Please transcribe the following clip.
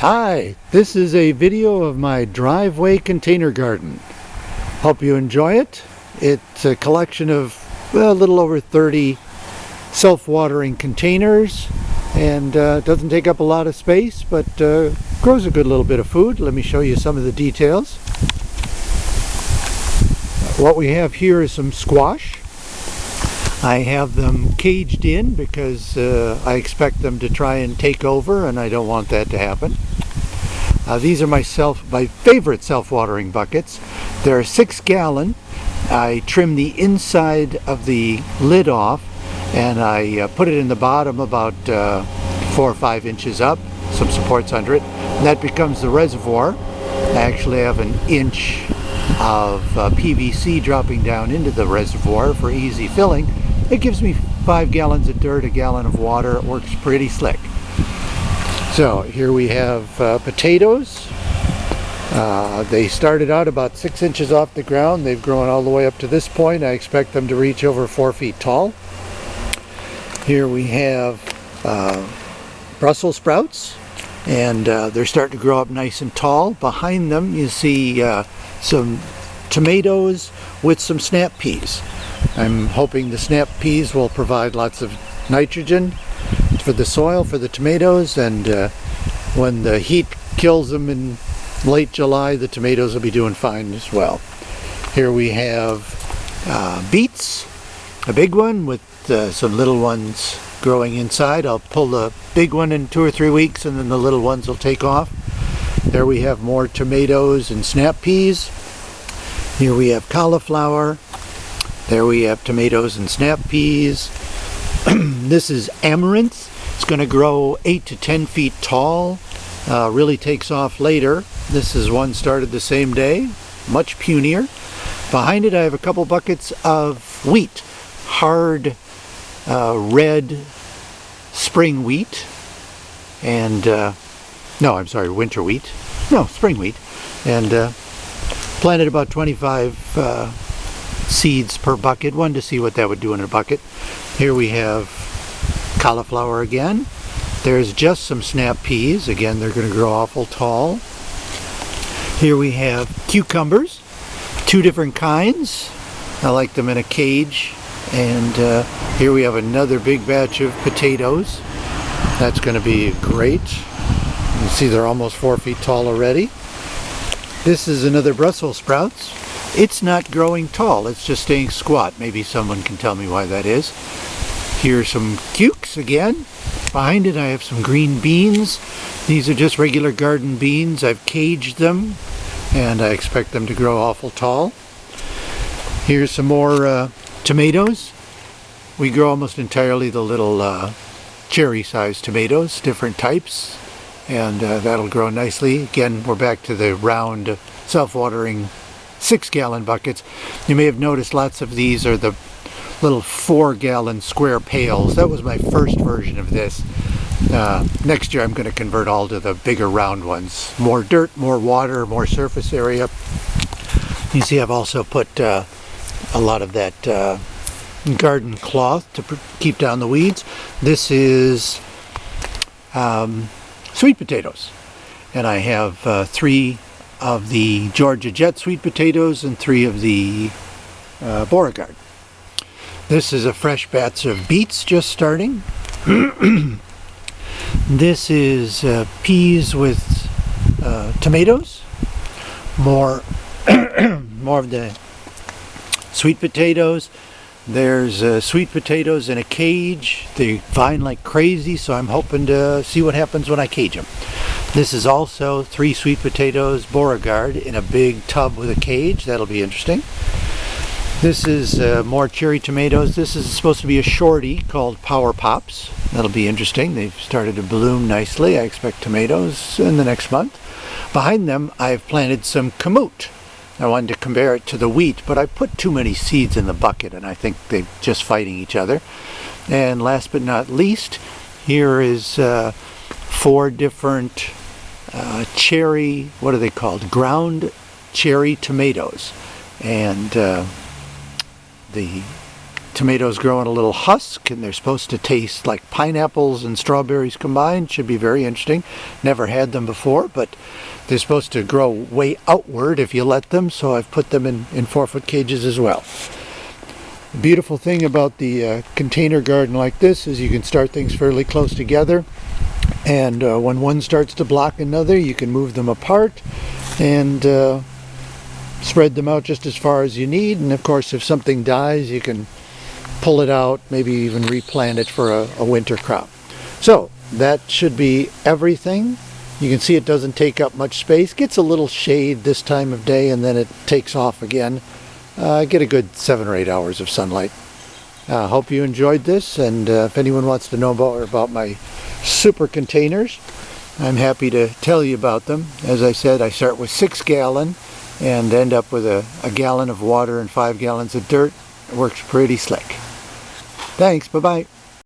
Hi, this is a video of my driveway container garden. Hope you enjoy it. It's a collection of a little over 30 self-watering containers, and doesn't take up a lot of space, but grows a good little bit of food. Let me show you some of the details. What we have here is some squash. I have them caged in because I expect them to try and take over, and I don't want that to happen. These are my favorite self-watering buckets. They're 6-gallon. I trim the inside of the lid off, and I put it in the bottom about 4 or 5 inches up, some supports under it. And that becomes the reservoir. I actually have an inch of PVC dropping down into the reservoir for easy filling. It gives me 5 gallons of dirt, a gallon of water. It works pretty slick. So here we have potatoes. They started out about 6 inches off the ground. They've grown all the way up to this point. I expect them to reach over 4 feet tall. Here we have Brussel sprouts, and they're starting to grow up nice and tall. Behind them you see some tomatoes with some snap peas. I'm hoping the snap peas will provide lots of nitrogen for the soil, for the tomatoes, and when the heat kills them in late July, the tomatoes will be doing fine as well. Here we have beets, a big one with some little ones growing inside. I'll pull the big one in 2 or 3 weeks, and then the little ones will take off. There we have more tomatoes and snap peas. Here we have cauliflower. There we have tomatoes and snap peas. This is Amaranth. It's going to grow 8 to 10 feet tall. Really takes off later. This is one started the same day, much punier. Behind it I have a couple buckets of wheat, hard red spring wheat, and no, I'm sorry, winter wheat. No, spring wheat, and planted about 25 seeds per bucket. One to see what that would do in a bucket. Here we have cauliflower again. There's just some snap peas. Again, they're going to grow awful tall. Here we have cucumbers, 2 different kinds. I like them in a cage. And here we have another big batch of potatoes. That's going to be great. You can see they're almost 4 feet tall already. This is another Brussels sprouts. It's not growing tall, it's just staying squat. Maybe someone can tell me why that is. Here's some cukes again. Behind it I have some green beans. These are just regular garden beans. I've caged them, and I expect them to grow awful tall. Here's some more tomatoes. We grow almost entirely the little cherry-sized tomatoes, different types, and that'll grow nicely. Again, we're back to the round self-watering 6-gallon buckets. You may have noticed lots of these are the little 4-gallon square pails. That was my first version of this. Next year I'm going to convert all to the bigger round ones. More dirt, more water, more surface area. You see I've also put a lot of that garden cloth to keep down the weeds. This is sweet potatoes, and I have 3 of the Georgia Jet sweet potatoes and 3 of the Beauregard. This is a fresh batch of beets just starting. This is peas with tomatoes. More of the sweet potatoes. There's sweet potatoes in a cage. They vine like crazy, so I'm hoping to see what happens when I cage them. This is also 3 sweet potatoes Beauregard in a big tub with a cage. That'll be interesting. This is more cherry tomatoes. This is supposed to be a shorty called Power Pops. That'll be interesting. They've started to bloom nicely. I expect tomatoes in the next month. Behind them I've planted some Kamut. I wanted to compare it to the wheat, but I put too many seeds in the bucket, and I think they're just fighting each other. And last but not least, here is 4 different cherry, what are they called? Ground cherry tomatoes. And the tomatoes grow in a little husk, and they're supposed to taste like pineapples and strawberries combined. Should be very interesting. Never had them before, but they're supposed to grow way outward if you let them, so I've put them in 4-foot cages as well. The beautiful thing about the container garden like this is you can start things fairly close together, and when one starts to block another, you can move them apart and spread them out just as far as you need. And of course, if something dies, you can pull it out, maybe even replant it for a winter crop. So that should be everything. You can see it doesn't take up much space. Gets a little shade this time of day, and then it takes off again. Get a good 7 or 8 hours of sunlight. Hope you enjoyed this, and if anyone wants to know more about my super containers, I'm happy to tell you about them. As I said, I start with 6 gallon and end up with a gallon of water and 5 gallons of dirt. It works pretty slick. Thanks, bye-bye.